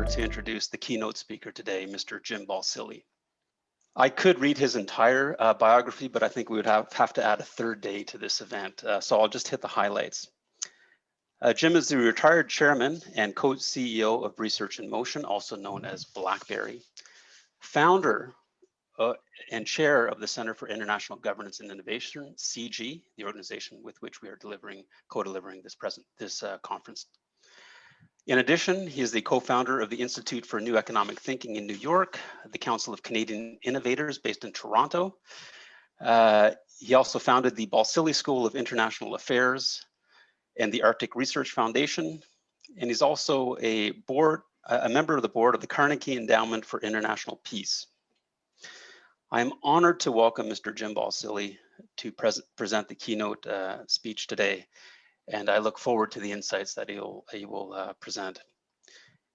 to introduce the keynote speaker today, Mr. Jim Balsillie. I could read his entire biography, but I think we would have to add a third day to this event, so I'll just hit the highlights. Jim is the retired chairman and co-CEO of Research in Motion, also known as BlackBerry, founder and chair of the Center for International Governance and Innovation, CIGI, the organization with which we are co-delivering this conference. In addition, he is the co-founder of the Institute for New Economic Thinking in New York, the Council of Canadian Innovators based in Toronto. He also founded the Balsillie School of International Affairs and the Arctic Research Foundation. And he's also a member of the board of the Carnegie Endowment for International Peace. I am honored to welcome Mr. Jim Balsillie to present the keynote speech today. And I look forward to the insights that he will present.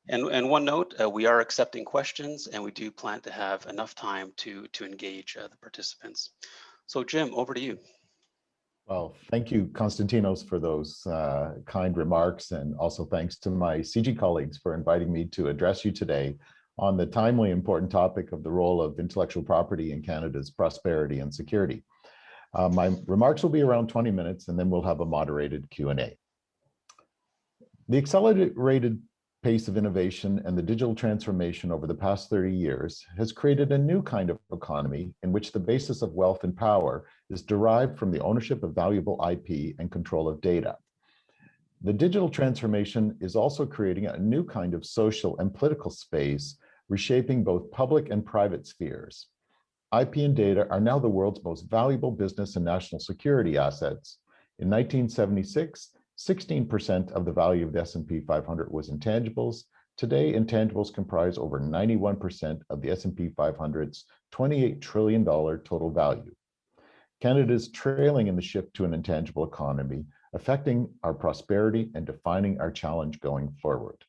And one note, we are accepting questions and we do plan to have enough time to engage the participants. So Jim, over to you. Well, thank you, Konstantinos, for those kind remarks, and also thanks to my CIGI colleagues for inviting me to address you today on the timely important topic of the role of intellectual property in Canada's prosperity and security. My remarks will be around 20 minutes, and then we'll have a moderated Q&A. The accelerated pace of innovation and the digital transformation over the past 30 years has created a new kind of economy in which the basis of wealth and power is derived from the ownership of valuable IP and control of data. The digital transformation is also creating a new kind of social and political space, reshaping both public and private spheres. IP and data are now the world's most valuable business and national security assets. In 1976, 16% of the value of the S&P 500 was intangibles. Today, intangibles comprise over 91% of the S&P 500's $28 trillion total value. Canada is trailing in the shift to an intangible economy, affecting our prosperity and defining our challenge going forward.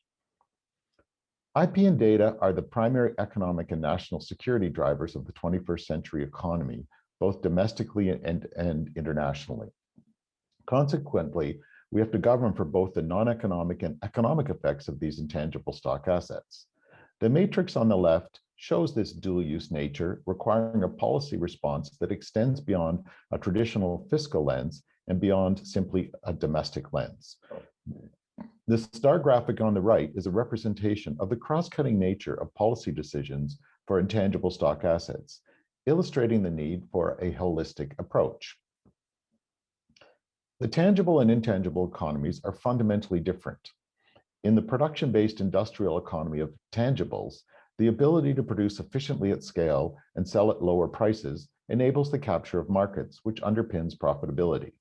IP and data are the primary economic and national security drivers of the 21st century economy, both domestically and internationally. Consequently, we have to govern for both the non-economic and economic effects of these intangible stock assets. The matrix on the left shows this dual-use nature, requiring a policy response that extends beyond a traditional fiscal lens and beyond simply a domestic lens. The star graphic on the right is a representation of the cross-cutting nature of policy decisions for intangible stock assets, illustrating the need for a holistic approach. The tangible and intangible economies are fundamentally different. In the production-based industrial economy of tangibles, the ability to produce efficiently at scale and sell at lower prices enables the capture of markets, which underpins profitability.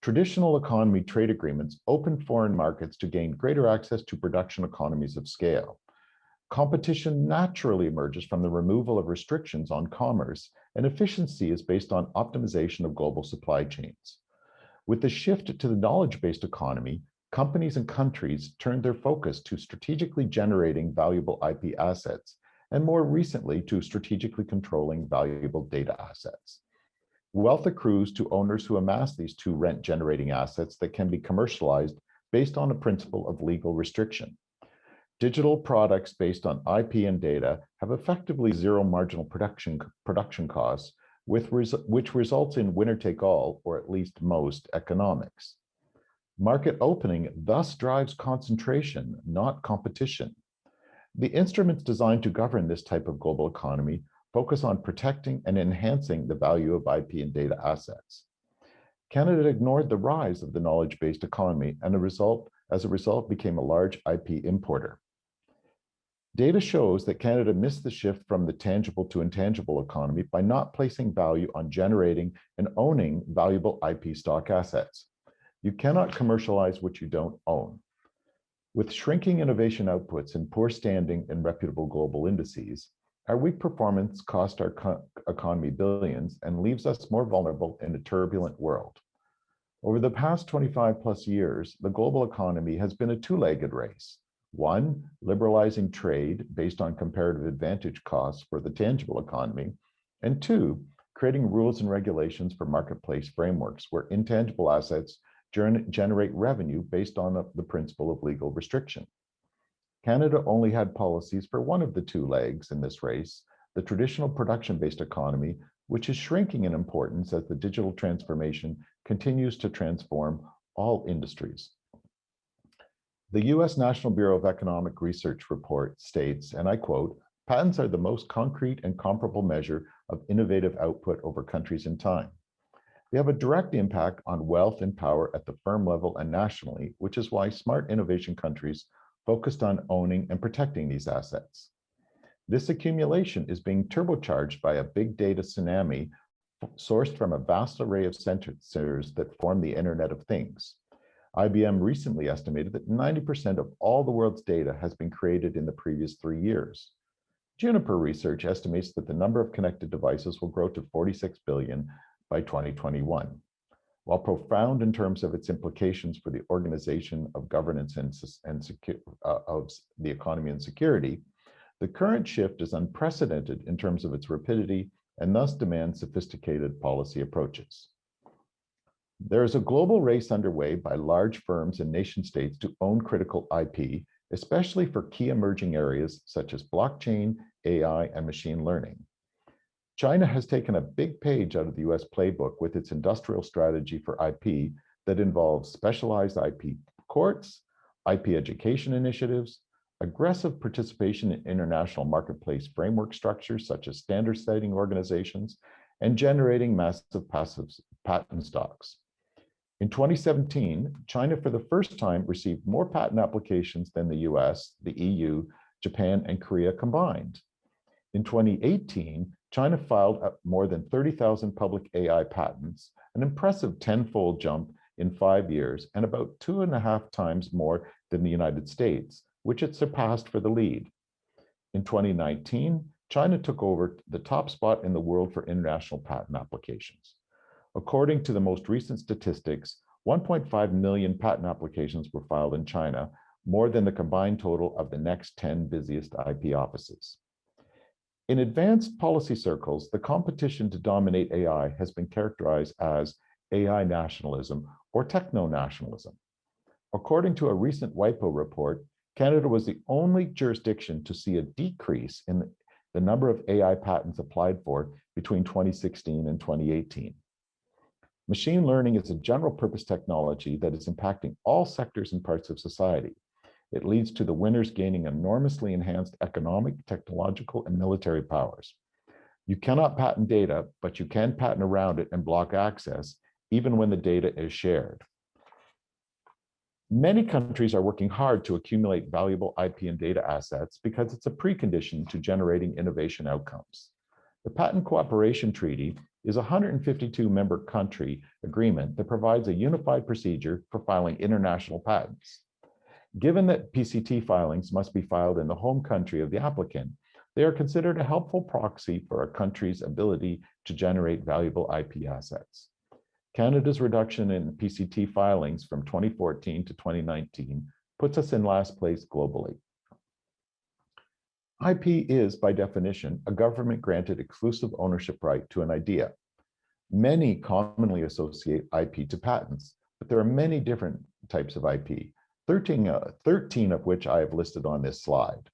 Traditional economy trade agreements open foreign markets to gain greater access to production economies of scale. Competition naturally emerges from the removal of restrictions on commerce, and efficiency is based on optimization of global supply chains. With the shift to the knowledge-based economy, companies and countries turned their focus to strategically generating valuable IP assets, and more recently to strategically controlling valuable data assets. Wealth accrues to owners who amass these two rent-generating assets that can be commercialized based on a principle of legal restriction. Digital products based on IP and data have effectively zero marginal production costs, which results in winner-take-all, or at least most, economics. Market opening thus drives concentration, not competition. The instruments designed to govern this type of global economy focus on protecting and enhancing the value of IP and data assets. Canada ignored the rise of the knowledge-based economy and as a result became a large IP importer. Data shows that Canada missed the shift from the tangible to intangible economy by not placing value on generating and owning valuable IP stock assets. You cannot commercialize what you don't own. With shrinking innovation outputs and poor standing in reputable global indices, our weak performance cost our economy billions and leaves us more vulnerable in a turbulent world. Over the past 25 plus years, the global economy has been a two-legged race. One, liberalizing trade based on comparative advantage costs for the tangible economy, and two, creating rules and regulations for marketplace frameworks where intangible assets generate revenue based on the principle of legal restriction. Canada only had policies for one of the two legs in this race, the traditional production-based economy, which is shrinking in importance as the digital transformation continues to transform all industries. The US National Bureau of Economic Research report states, and I quote, "Patents are the most concrete and comparable measure of innovative output over countries in time. They have a direct impact on wealth and power at the firm level and nationally, which is why smart innovation countries focused on owning and protecting these assets. This accumulation is being turbocharged by a big data tsunami sourced from a vast array of sensors that form the Internet of Things. IBM recently estimated that 90% of all the world's data has been created in the previous 3 years. Juniper Research estimates that the number of connected devices will grow to 46 billion by 2021. While profound in terms of its implications for the organization of governance and of the economy and security, the current shift is unprecedented in terms of its rapidity and thus demands sophisticated policy approaches. There is a global race underway by large firms and nation states to own critical IP, especially for key emerging areas such as blockchain, AI, and machine learning. China has taken a big page out of the US playbook with its industrial strategy for IP that involves specialized IP courts, IP education initiatives, aggressive participation in international marketplace framework structures such as standard setting organizations, and generating massive passive patent stocks. In 2017, China for the first time received more patent applications than the US, the EU, Japan, and Korea combined. In 2018, China filed more than 30,000 public AI patents, an impressive tenfold jump in 5 years, and about 2.5 times more than the United States, which it surpassed for the lead. In 2019, China took over the top spot in the world for international patent applications. According to the most recent statistics, 1.5 million patent applications were filed in China, more than the combined total of the next 10 busiest IP offices. In advanced policy circles, the competition to dominate AI has been characterized as AI nationalism or techno-nationalism. According to a recent WIPO report, Canada was the only jurisdiction to see a decrease in the number of AI patents applied for between 2016 and 2018. Machine learning is a general purpose technology that is impacting all sectors and parts of society. It leads to the winners gaining enormously enhanced economic, technological, and military powers. You cannot patent data, but you can patent around it and block access, even when the data is shared. Many countries are working hard to accumulate valuable IP and data assets because it's a precondition to generating innovation outcomes. The Patent Cooperation Treaty is a 152-member country agreement that provides a unified procedure for filing international patents. Given that PCT filings must be filed in the home country of the applicant, they are considered a helpful proxy for a country's ability to generate valuable IP assets. Canada's reduction in PCT filings from 2014 to 2019 puts us in last place globally. IP is, by definition, a government-granted exclusive ownership right to an idea. Many commonly associate IP to patents, but there are many different types of IP, 13 of which I have listed on this slide.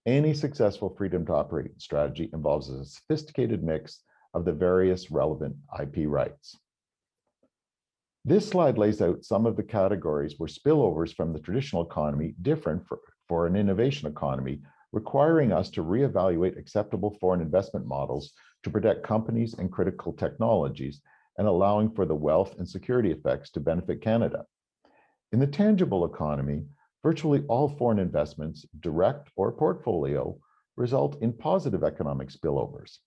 Any successful freedom to operate strategy involves a sophisticated mix of the various relevant IP rights. This slide lays out some of the categories where spillovers from the traditional economy differ for an innovation economy, requiring us to reevaluate acceptable foreign investment models to protect companies and critical technologies, and allowing for the wealth and security effects to benefit Canada. In the tangible economy, virtually all foreign investments, direct or portfolio, result in positive economic spillovers.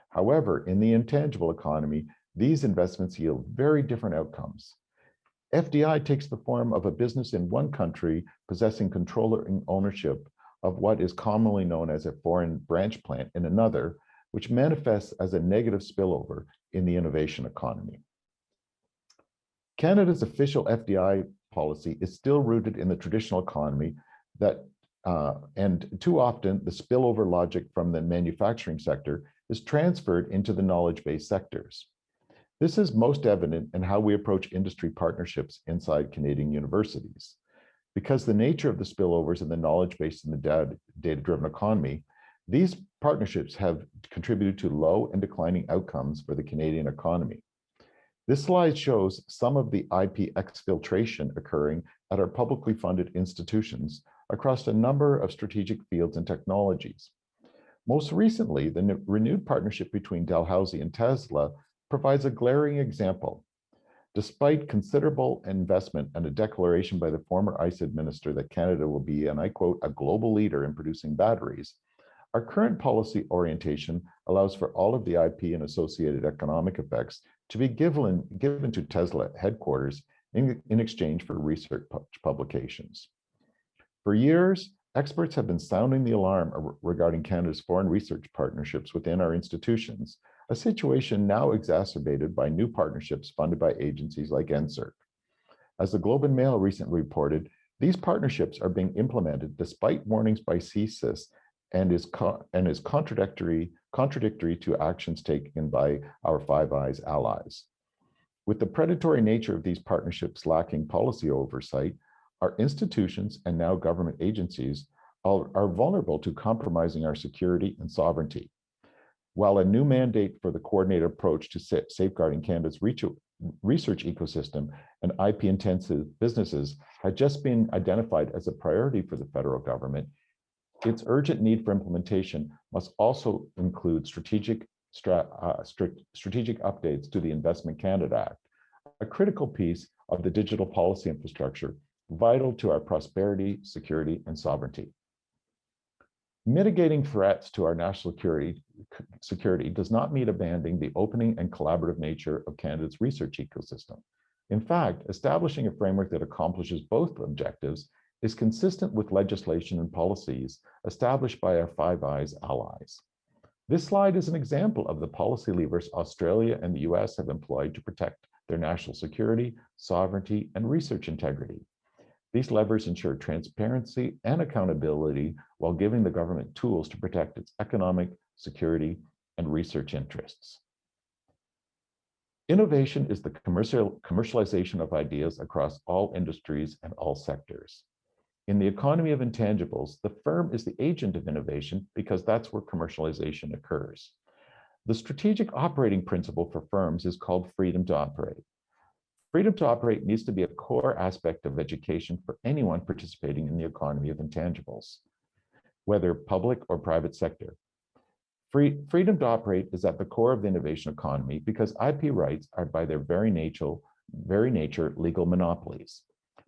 However, in the intangible economy, these investments yield very different outcomes. FDI takes the form of a business in one country possessing controlling ownership of what is commonly known as a foreign branch plant in another, which manifests as a negative spillover in the innovation economy. Canada's official FDI policy is still rooted in the traditional economy and too often the spillover logic from the manufacturing sector is transferred into the knowledge-based sectors. This is most evident in how we approach industry partnerships inside Canadian universities. Because the nature of the spillovers and the knowledge-based and the data-driven economy, these partnerships have contributed to low and declining outcomes for the Canadian economy. This slide shows some of the IP exfiltration occurring at our publicly funded institutions across a number of strategic fields and technologies. Most recently, the renewed partnership between Dalhousie and Tesla provides a glaring example. Despite considerable investment and a declaration by the former ICE minister that Canada will be, and I quote, a global leader in producing batteries, our current policy orientation allows for all of the IP and associated economic effects to be given to Tesla headquarters in exchange for research publications. For years, experts have been sounding the alarm regarding Canada's foreign research partnerships within our institutions, a situation now exacerbated by new partnerships funded by agencies like NSERC. As the Globe and Mail recently reported, these partnerships are being implemented despite warnings by CSIS and is contradictory to actions taken by our Five Eyes allies. With the predatory nature of these partnerships lacking policy oversight, our institutions and now government agencies are vulnerable to compromising our security and sovereignty. While a new mandate for the coordinated approach to safeguarding Canada's research ecosystem and IP-intensive businesses had just been identified as a priority for the federal government, its urgent need for implementation must also include strategic updates to the Investment Canada Act, a critical piece of the digital policy infrastructure vital to our prosperity, security, and sovereignty. Mitigating threats to our national security does not mean abandoning the opening and collaborative nature of Canada's research ecosystem. In fact, establishing a framework that accomplishes both objectives is consistent with legislation and policies established by our Five Eyes allies. This slide is an example of the policy levers Australia and the US have employed to protect their national security, sovereignty, and research integrity. These levers ensure transparency and accountability while giving the government tools to protect its economic, security, and research interests. Innovation is the commercialization of ideas across all industries and all sectors. In the economy of intangibles, the firm is the agent of innovation because that's where commercialization occurs. The strategic operating principle for firms is called freedom to operate. Freedom to operate needs to be a core aspect of education for anyone participating in the economy of intangibles, whether public or private sector. Freedom to operate is at the core of the innovation economy because IP rights are by their very nature legal monopolies.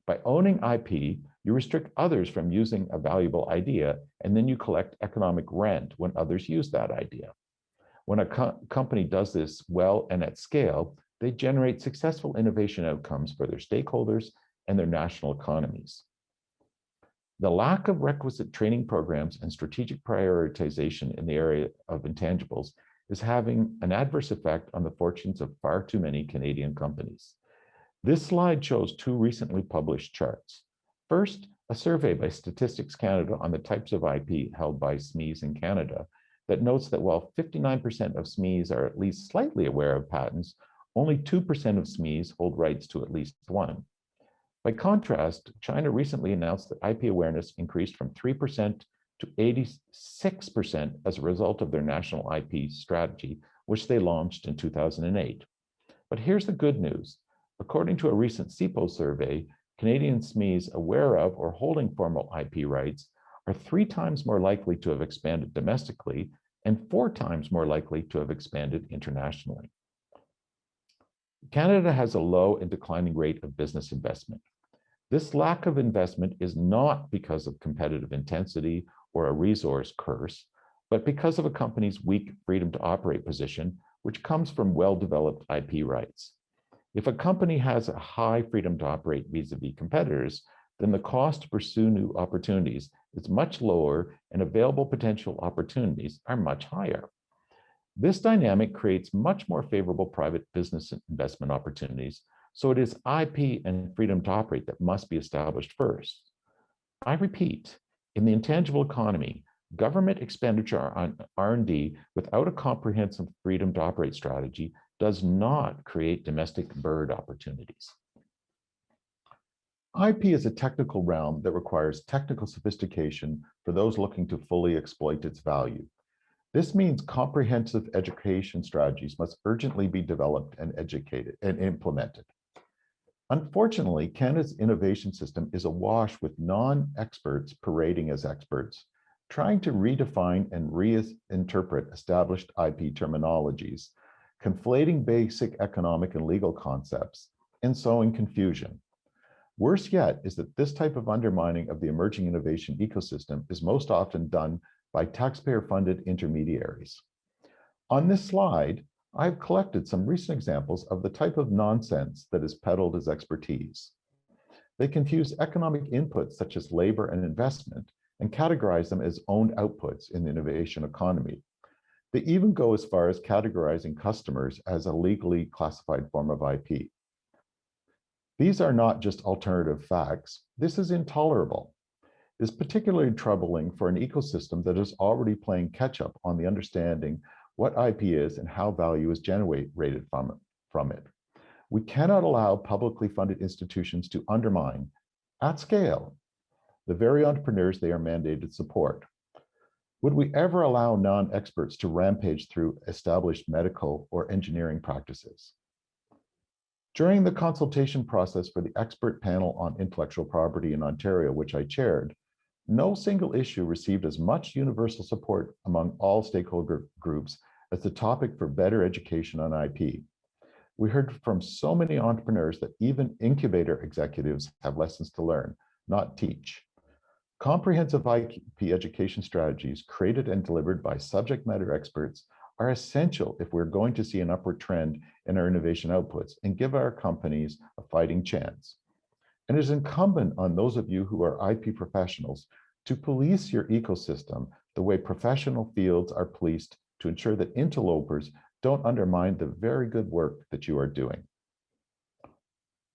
By owning IP, you restrict others from using a valuable idea, and then you collect economic rent when others use that idea. When a company does this well and at scale, they generate successful innovation outcomes for their stakeholders and their national economies. The lack of requisite training programs and strategic prioritization in the area of intangibles is having an adverse effect on the fortunes of far too many Canadian companies. This slide shows two recently published charts. First, a survey by Statistics Canada on the types of IP held by SMEs in Canada that notes that while 59% of SMEs are at least slightly aware of patents, only 2% of SMEs hold rights to at least one. By contrast, China recently announced that IP awareness increased from 3% to 86% as a result of their national IP strategy, which they launched in 2008. But here's the good news. According to a recent CIPO survey, Canadian SMEs aware of or holding formal IP rights are 3 times more likely to have expanded domestically and 4 times more likely to have expanded internationally. Canada has a low and declining rate of business investment. This lack of investment is not because of competitive intensity or a resource curse, but because of a company's weak freedom to operate position, which comes from well-developed IP rights. If a company has a high freedom to operate vis-a-vis competitors, then the cost to pursue new opportunities is much lower and available potential opportunities are much higher. This dynamic creates much more favorable private business investment opportunities, so it is IP and freedom to operate that must be established first. I repeat, in the intangible economy, government expenditure on R&D without a comprehensive freedom to operate strategy does not create domestic bird opportunities. IP is a technical realm that requires technical sophistication for those looking to fully exploit its value. This means comprehensive education strategies must urgently be developed and educated and implemented. Unfortunately, Canada's innovation system is awash with non-experts parading as experts, trying to redefine and reinterpret established IP terminologies, conflating basic economic and legal concepts, and sowing confusion. Worse yet is that this type of undermining of the emerging innovation ecosystem is most often done by taxpayer-funded intermediaries. On this slide, I've collected some recent examples of the type of nonsense that is peddled as expertise. They confuse economic inputs such as labor and investment and categorize them as owned outputs in the innovation economy. They even go as far as categorizing customers as a legally classified form of IP. These are not just alternative facts. This is intolerable. It is particularly troubling for an ecosystem that is already playing catch up on the understanding what IP is and how value is generated from it. We cannot allow publicly funded institutions to undermine, at scale, the very entrepreneurs they are mandated to support. Would we ever allow non-experts to rampage through established medical or engineering practices? During the consultation process for the expert panel on intellectual property in Ontario, which I chaired, no single issue received as much universal support among all stakeholder groups as the topic for better education on IP. We heard from so many entrepreneurs that even incubator executives have lessons to learn, not teach. Comprehensive IP education strategies created and delivered by subject matter experts are essential if we're going to see an upward trend in our innovation outputs and give our companies a fighting chance. And it is incumbent on those of you who are IP professionals to police your ecosystem the way professional fields are policed to ensure that interlopers don't undermine the very good work that you are doing.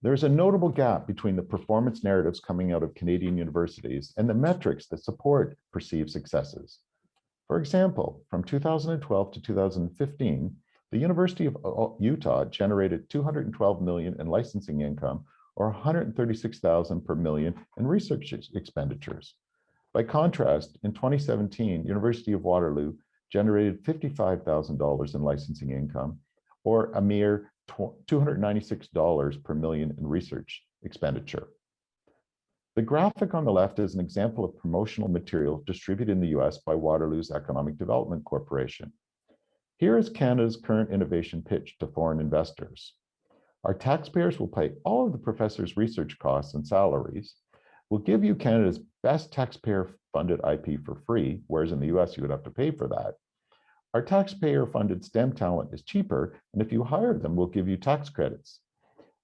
There's a notable gap between the performance narratives coming out of Canadian universities and the metrics that support perceived successes. For example, from 2012 to 2015, the University of Utah generated $212 million in licensing income, or $136,000 per million in research expenditures. By contrast, in 2017, University of Waterloo generated $55,000 in licensing income, or a mere $296 per million in research expenditure. The graphic on the left is an example of promotional material distributed in the US by Waterloo's Economic Development Corporation. Here is Canada's current innovation pitch to foreign investors. Our taxpayers will pay all of the professors' research costs and salaries. We'll give you Canada's best taxpayer-funded IP for free, whereas in the US you would have to pay for that. Our taxpayer-funded STEM talent is cheaper, and if you hire them, we'll give you tax credits.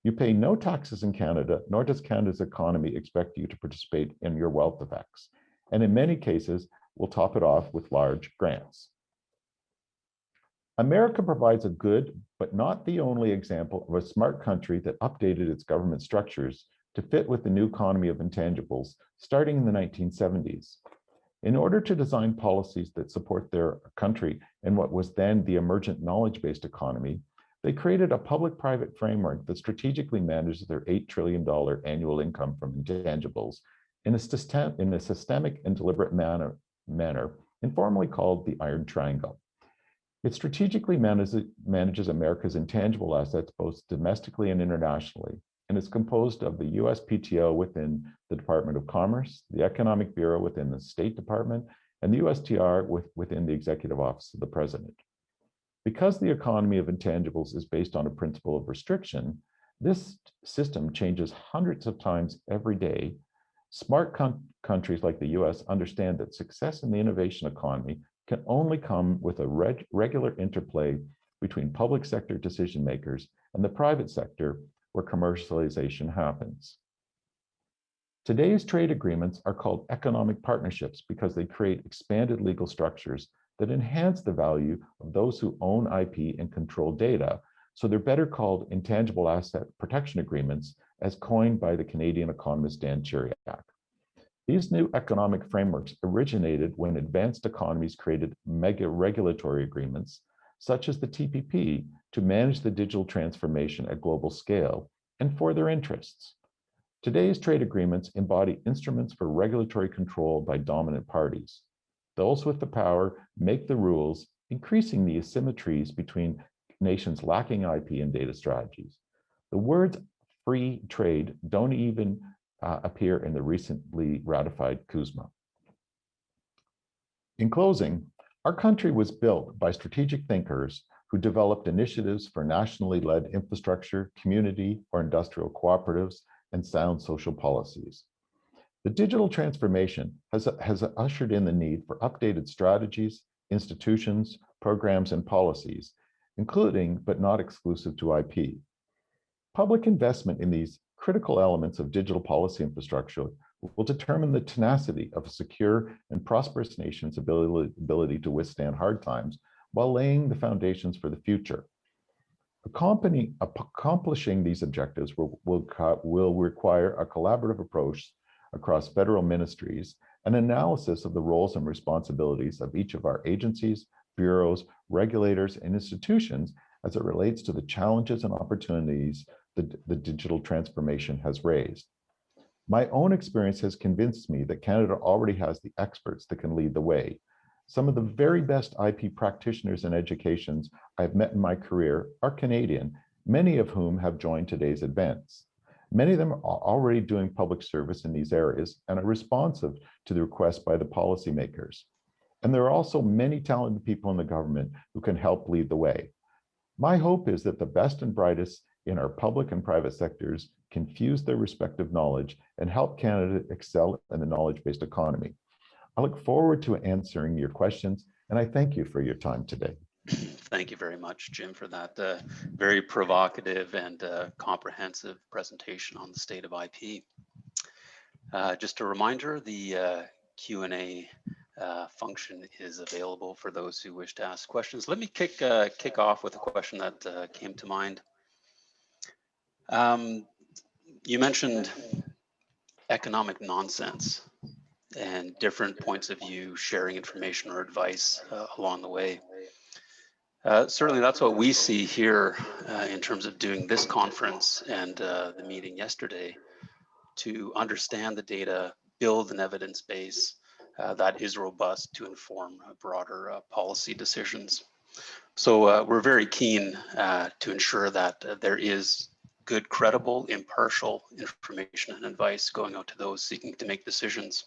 You pay no taxes in Canada, nor does Canada's economy expect you to participate in your wealth effects. And in many cases, we'll top it off with large grants. America provides a good, but not the only example of a smart country that updated its government structures to fit with the new economy of intangibles starting in the 1970s. In order to design policies that support their country in what was then the emergent knowledge-based economy, they created a public-private framework that strategically manages their $8 trillion annual income from intangibles in a systemic and deliberate manner, informally called the Iron Triangle. It strategically manages America's intangible assets both domestically and internationally, and is composed of the USPTO within the Department of Commerce, the Economic Bureau within the State Department, and the USTR within the Executive Office of the President. Because the economy of intangibles is based on a principle of restriction, this system changes hundreds of times every day. Smart countries like the US understand that success in the innovation economy can only come with a regular interplay between public sector decision makers and the private sector where commercialization happens. Today's trade agreements are called economic partnerships because they create expanded legal structures that enhance the value of those who own IP and control data, so they're better called intangible asset protection agreements, as coined by the Canadian economist Dan Chiriak. These new economic frameworks originated when advanced economies created mega regulatory agreements, such as the TPP, to manage the digital transformation at global scale and for their interests. Today's trade agreements embody instruments for regulatory control by dominant parties. Those with the power make the rules, increasing the asymmetries between nations lacking IP and data strategies. The words free trade don't even appear in the recently ratified CUSMA. In closing, our country was built by strategic thinkers who developed initiatives for nationally led infrastructure, community or industrial cooperatives, and sound social policies. The digital transformation has ushered in the need for updated strategies, institutions, programs, and policies, including but not exclusive to IP. Public investment in these critical elements of digital policy infrastructure will determine the tenacity of a secure and prosperous nation's ability to withstand hard times while laying the foundations for the future. Accomplishing these objectives will require a collaborative approach across federal ministries, an analysis of the roles and responsibilities of each of our agencies, bureaus, regulators, and institutions as it relates to the challenges and opportunities the digital transformation has raised. My own experience has convinced me that Canada already has the experts that can lead the way. Some of the very best IP practitioners and educations I've met in my career are Canadian, many of whom have joined today's events. Many of them are already doing public service in these areas and are responsive to the requests by the policymakers. And there are also many talented people in the government who can help lead the way. My hope is that the best and brightest in our public and private sectors can fuse their respective knowledge and help Canada excel in the knowledge-based economy. I look forward to answering your questions, and I thank you for your time today. Thank you very much, Jim, for that very provocative and comprehensive presentation on the state of IP. Just a reminder, the Q&A function is available for those who wish to ask questions. Let me kick off with a question that came to mind. You mentioned economic nonsense and different points of view, sharing information or advice along the way. Certainly that's what we see here in terms of doing this conference and the meeting yesterday, to understand the data, build an evidence base that is robust to inform broader policy decisions. So we're very keen to ensure that there is good, credible, impartial information and advice going out to those seeking to make decisions.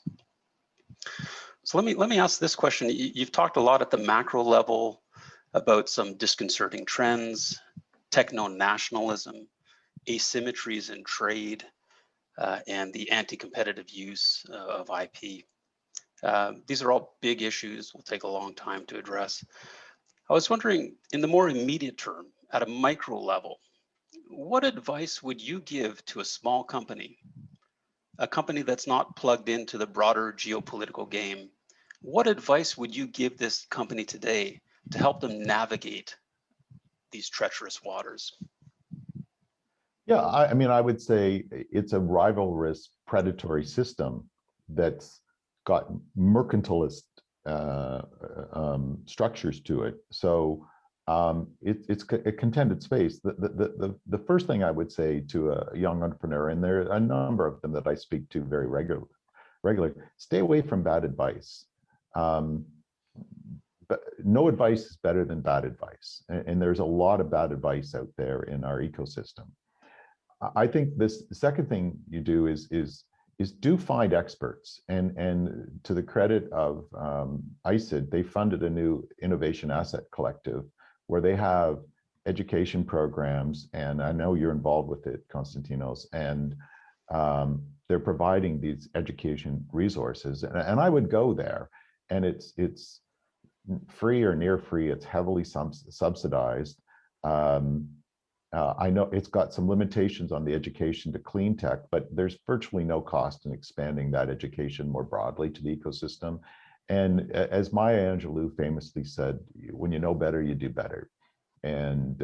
So let me ask this question. You've talked a lot at the macro level about some disconcerting trends, techno-nationalism, asymmetries in trade, and the anti-competitive use of IP. These are all big issues, will take a long time to address. I was wondering, in the more immediate term, at a micro level, what advice would you give to a small company, a company that's not plugged into the broader geopolitical game? What advice would you give this company today to help them navigate these treacherous waters? Yeah, I mean, I would say it's a rivalrous, predatory system that's got mercantilist structures to it. So it's a contended space. The first thing I would say to a young entrepreneur, and there are a number of them that I speak to very regularly, stay away from bad advice. But no advice is better than bad advice. And there's a lot of bad advice out there in our ecosystem. I think this second thing you do is do find experts. And to the credit of ICID, they funded a new innovation asset collective where they have education programs, and I know you're involved with it, Konstantinos, and they're providing these education resources. And I would go there, and it's free or near free. It's heavily subsidized. I know it's got some limitations on the education to clean tech, but there's virtually no cost in expanding that education more broadly to the ecosystem. And as Maya Angelou famously said, when you know better, you do better. And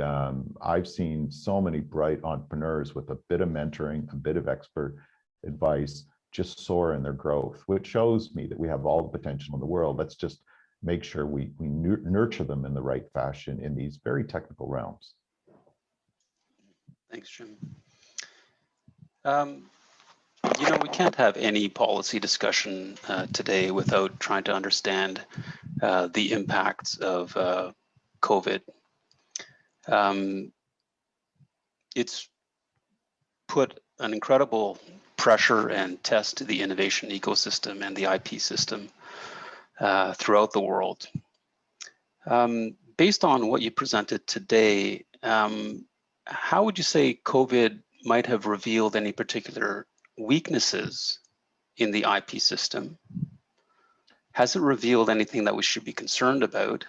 I've seen so many bright entrepreneurs with a bit of mentoring, a bit of expert advice, just soar in their growth, which shows me that we have all the potential in the world. Let's just make sure we nurture them in the right fashion in these very technical realms. Thanks, Jim. You know, we can't have any policy discussion today without trying to understand the impacts of COVID. It's put an incredible pressure and test to the innovation ecosystem and the IP system throughout the world. Based on what you presented today, how would you say COVID might have revealed any particular weaknesses in the IP system? Has it revealed anything that we should be concerned about?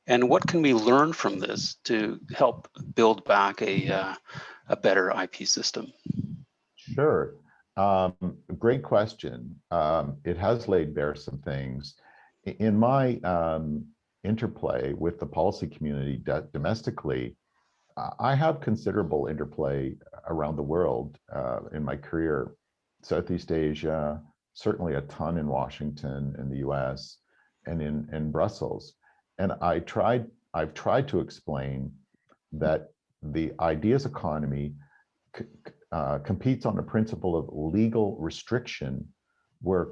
And what can we learn from this to help build back a better IP system? Sure. Great question. It has laid bare some things. In my interplay with the policy community domestically, I have considerable interplay around the world in my career. Southeast Asia, certainly a ton in Washington, in the US, and in Brussels. And I've tried to explain that the ideas economy competes on a principle of legal restriction where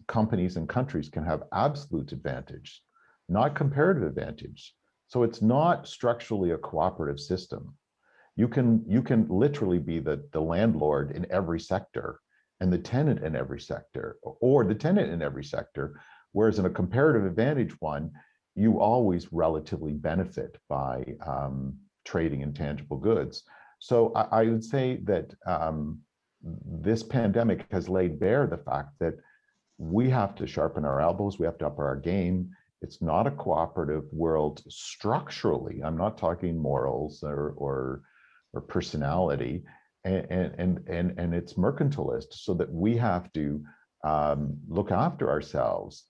companies and countries can have absolute advantage, not comparative advantage. So it's not structurally a cooperative system. You can literally be the landlord in every sector and the tenant in every sector, or the tenant in every sector, whereas in a comparative advantage one, you always relatively benefit by trading intangible goods. So I would say that this pandemic has laid bare the fact that we have to sharpen our elbows, we have to up our game. It's not a cooperative world structurally. I'm not talking morals or personality, and it's mercantilist, so that we have to look after ourselves.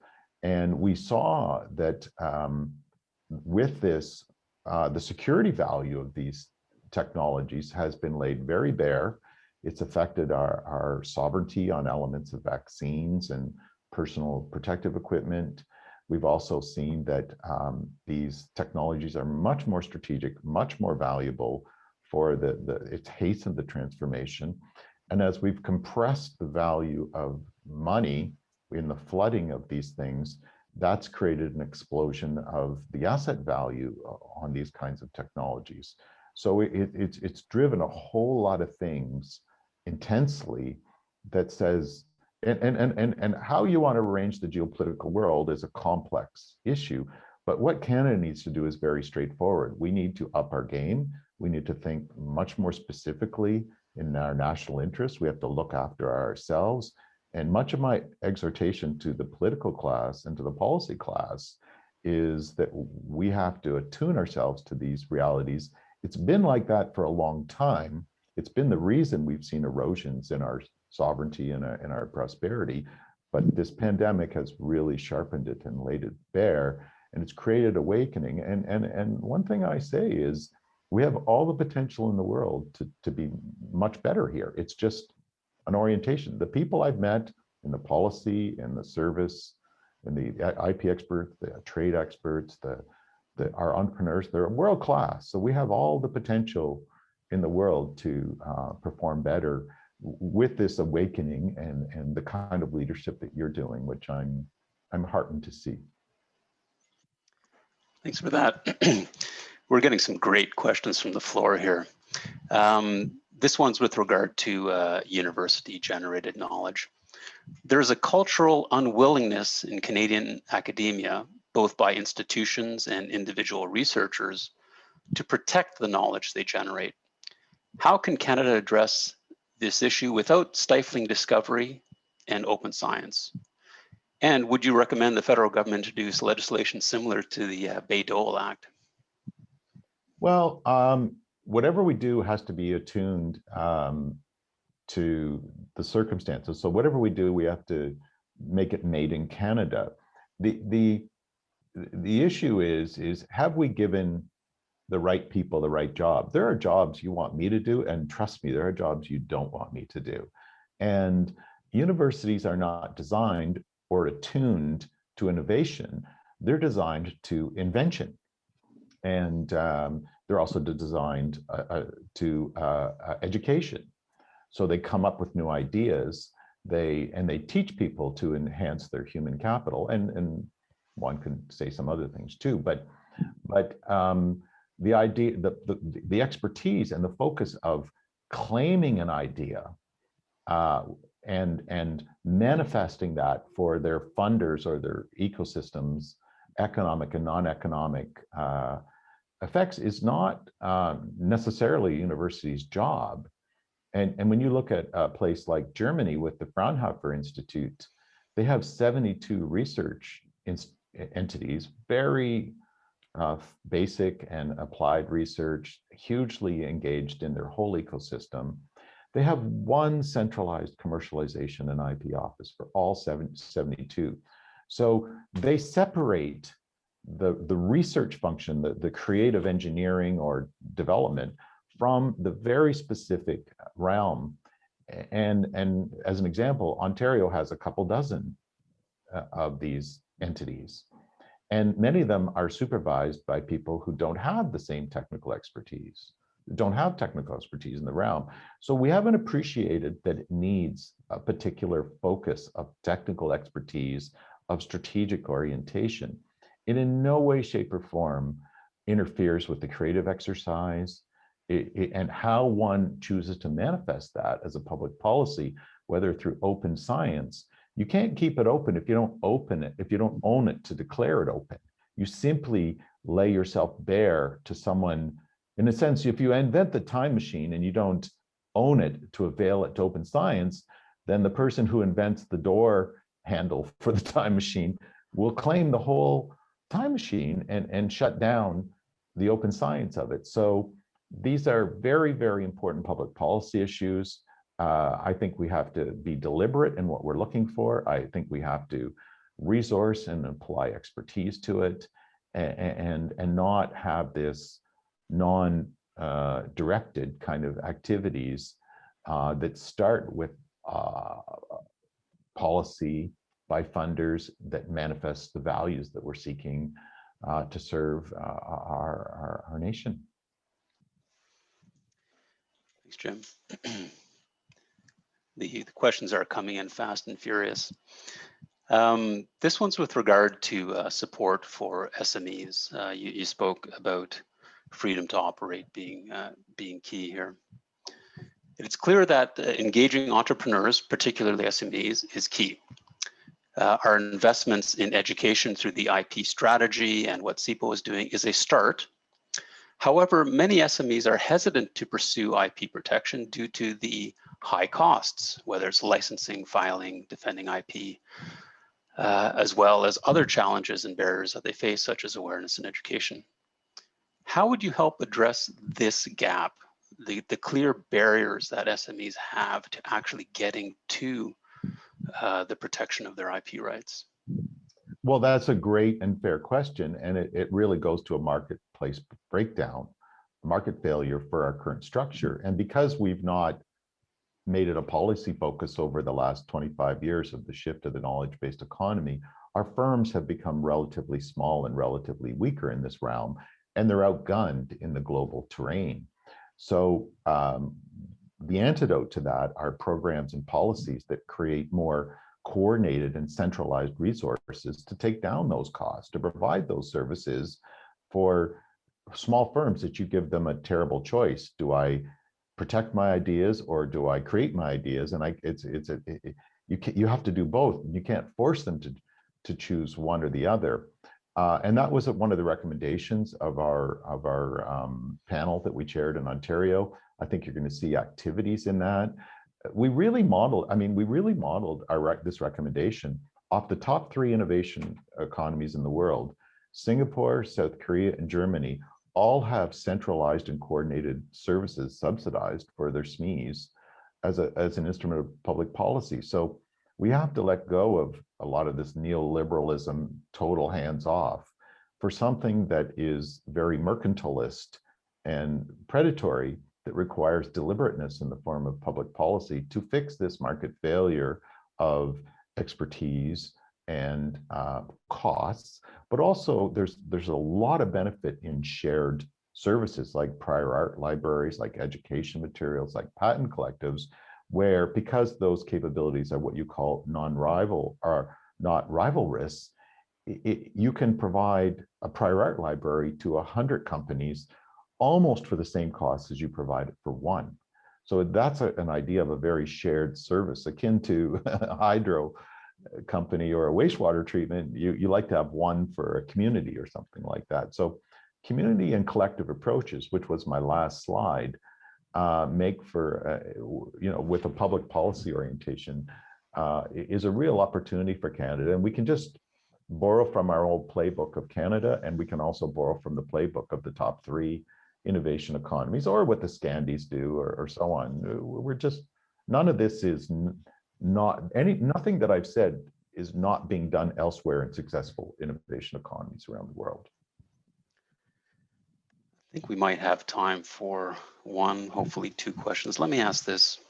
And we saw that with this, the security value of these technologies has been laid very bare. It's affected our sovereignty on elements of vaccines and personal protective equipment. We've also seen that these technologies are much more strategic, much more valuable for it's hastened the transformation. And as we've compressed the value of money in the flooding of these things, that's created an explosion of the asset value on these kinds of technologies. So it's driven a whole lot of things intensely that says, and how you want to arrange the geopolitical world is a complex issue. But what Canada needs to do is very straightforward. We need to up our game. We need to think much more specifically in our national interests. We have to look after ourselves. And much of my exhortation to the political class and to the policy class is that we have to attune ourselves to these realities. It's been like that for a long time. It's been the reason we've seen erosions in our sovereignty and in our prosperity. But this pandemic has really sharpened it and laid it bare, and it's created awakening. And one thing I say is we have all the potential in the world to be much better here. It's just an orientation. The people I've met in the policy and the service and the IP experts, the trade experts, our entrepreneurs, they're world class. So we have all the potential in the world to perform better with this awakening and the kind of leadership that you're doing, which I'm heartened to see. Thanks for that. We're getting some great questions from the floor here. This one's with regard to university-generated knowledge. There's a cultural unwillingness in Canadian academia, both by institutions and individual researchers, to protect the knowledge they generate. How can Canada address this issue without stifling discovery and open science? And would you recommend the federal government introduce legislation similar to the Bayh-Dole Act? Well, whatever we do has to be attuned to the circumstances. So whatever we do, we have to make it made in Canada. The issue is have we given the right people the right job? There are jobs you want me to do, and trust me, there are jobs you don't want me to do. And universities are not designed or attuned to innovation. They're designed to invention. And they're also designed to education. So they come up with new ideas. They teach people to enhance their human capital, and one can say some other things too. But the idea, the expertise and the focus of claiming an idea and manifesting that for their funders or their ecosystems, economic and non-economic effects, is not necessarily a university's job. And when you look at a place like Germany with the Fraunhofer Institute, they have 72 research entities, very basic and applied research, hugely engaged in their whole ecosystem. They have one centralized commercialization and IP office for all 72. So they separate the research function, the creative engineering or development, from the very specific realm. And as an example, Ontario has a couple dozen of these entities. And many of them are supervised by people who don't have the same technical expertise, don't have technical expertise in the realm. So we haven't appreciated that it needs a particular focus of technical expertise, of strategic orientation. It in no way, shape, or form interferes with the creative exercise and how one chooses to manifest that as a public policy, whether through open science. You can't keep it open if you don't open it, if you don't own it to declare it open. You simply lay yourself bare to someone. In a sense, if you invent the time machine and you don't own it to avail it to open science, then the person who invents the door handle for the time machine will claim the whole time machine and shut down the open science of it. So these are very, very important public policy issues. I think we have to be deliberate in what we're looking for. I think we have to resource and apply expertise to it, and not have this non-directed kind of activities that start with policy by funders that manifest the values that we're seeking to serve our nation. Thanks, Jim. The questions are coming in fast and furious. This one's with regard to support for SMEs. You spoke about freedom to operate being key here. It's clear that engaging entrepreneurs, particularly SMEs, is key. Our investments in education through the IP strategy and what CIPO is doing is a start. However, many SMEs are hesitant to pursue IP protection due to the high costs, whether it's licensing, filing, defending IP, as well as other challenges and barriers that they face, such as awareness and education. How would you help address this gap, the clear barriers that SMEs have to actually getting to the protection of their IP rights? Well, that's a great and fair question, and it really goes to a marketplace breakdown, market failure for our current structure. And because we've not made it a policy focus over the last 25 years of the shift to the knowledge-based economy, our firms have become relatively small and relatively weaker in this realm, and they're outgunned in the global terrain. So the antidote to that are programs and policies that create more coordinated and centralized resources to take down those costs, to provide those services for small firms that you give them a terrible choice. Do I protect my ideas or do I create my ideas? And you have to do both. You can't force them to choose one or the other. And that was one of the recommendations of our panel that we chaired in Ontario. I think you're going to see activities in that. We really modeled this recommendation off the top 3 innovation economies in the world. Singapore, South Korea, and Germany all have centralized and coordinated services subsidized for their SMEs as an instrument of public policy. So we have to let go of a lot of this neoliberalism, total hands off, for something that is very mercantilist and predatory, that requires deliberateness in the form of public policy to fix this market failure of expertise and costs. But also there's a lot of benefit in shared services like prior art libraries, like education materials, like patent collectives, where because those capabilities are what you call non-rival or not rivalrous, you can provide a prior art library to 100 companies almost for the same cost as you provide it for one. So that's an idea of a very shared service akin to a hydro company or a wastewater treatment. You like to have one for a community or something like that. So community and collective approaches, which was my last slide, make for, with a public policy orientation, is a real opportunity for Canada. And we can just borrow from our old playbook of Canada, and we can also borrow from the playbook of the top 3 innovation economies, or what the Scandies do, or so on. We're just, none of this is nothing that I've said is not being done elsewhere in successful innovation economies around the world. I think we might have time for one, hopefully 2 questions. Let me ask this.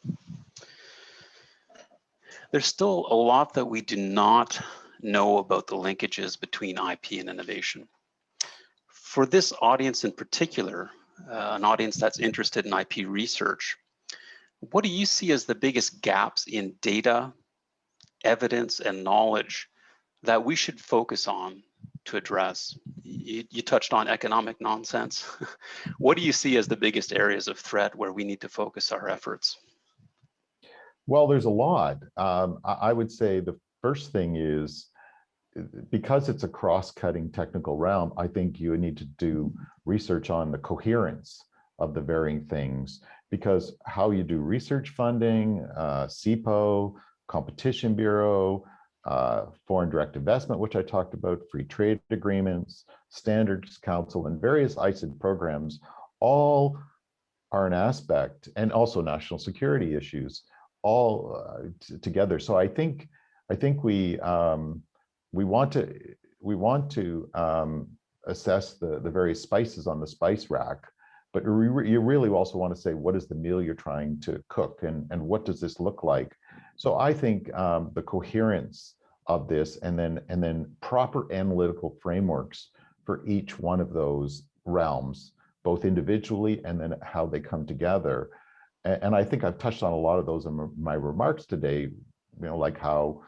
There's still a lot that we do not know about the linkages between IP and innovation. For this audience in particular, an audience that's interested in IP research, what do you see as the biggest gaps in data, evidence, and knowledge that we should focus on to address? You touched on economic nonsense. What do you see as the biggest areas of threat where we need to focus our efforts? Well, there's a lot. I would say the first thing is, because it's a cross-cutting technical realm, I think you need to do research on the coherence of the varying things, because how you do research funding, CIPO, Competition Bureau, foreign direct investment, which I talked about, free trade agreements, Standards Council, and various ICID programs, all are an aspect, and also national security issues, all together. So I think we want to assess the various spices on the spice rack, but you really also want to say, what is the meal you're trying to cook, and what does this look like? So I think the coherence of this, and then proper analytical frameworks for each one of those realms, both individually and then how they come together. And I think I've touched on a lot of those in my remarks today, like how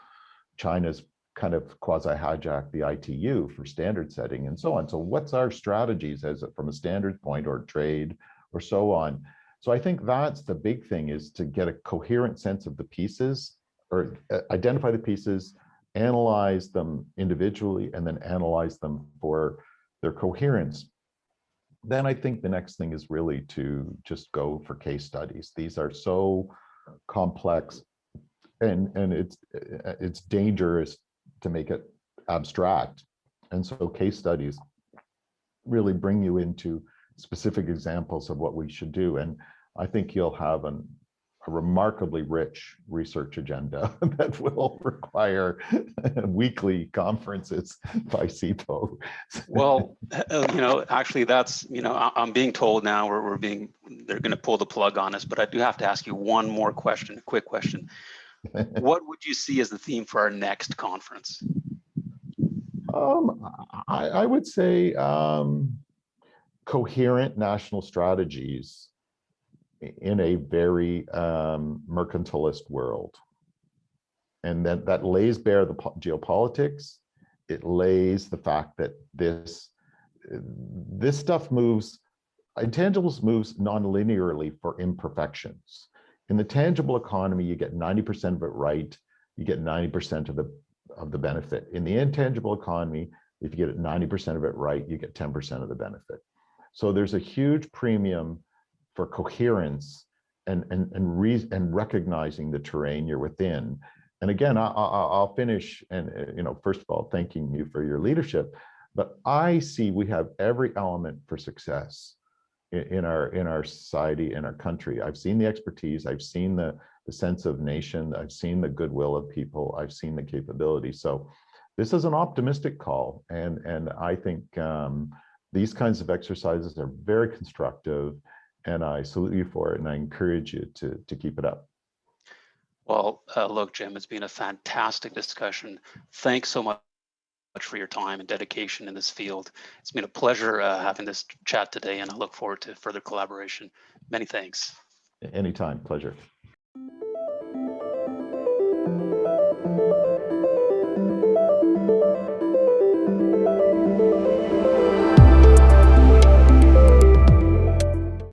China's kind of quasi-hijacked the ITU for standard setting and so on. So what's our strategies from a standards point, or trade, or so on? So I think that's the big thing, is to get a coherent sense of the pieces, or identify the pieces, analyze them individually, and then analyze them for their coherence. Then I think the next thing is really to just go for case studies. These are so complex, and it's dangerous to make it abstract. And so case studies really bring you into specific examples of what we should do. And I think you'll have a remarkably rich research agenda that will require weekly conferences by CIPO. Well, actually that's, I'm being told now they're going to pull the plug on us, but I do have to ask you one more question, a quick question. What would you see as the theme for our next conference? I would say coherent national strategies in a very mercantilist world. And that lays bare the geopolitics. It lays the fact that this stuff moves, intangibles moves non-linearly for imperfections. In the tangible economy, you get 90% of it right, you get 90% of the benefit. In the intangible economy, if you get 90% of it right, you get 10% of the benefit. So there's a huge premium for coherence and recognizing the terrain you're within. And again, I'll finish, and first of all, thanking you for your leadership. But I see we have every element for success in our society, in our country. I've seen the expertise, I've seen the sense of nation, I've seen the goodwill of people, I've seen the capability. So this is an optimistic call, and I think these kinds of exercises are very constructive, and I salute you for it, and I encourage you to keep it up. Well, look, Jim, it's been a fantastic discussion. Thanks so much for your time and dedication in this field. It's been a pleasure having this chat today, and I look forward to further collaboration. Many thanks. Anytime, pleasure.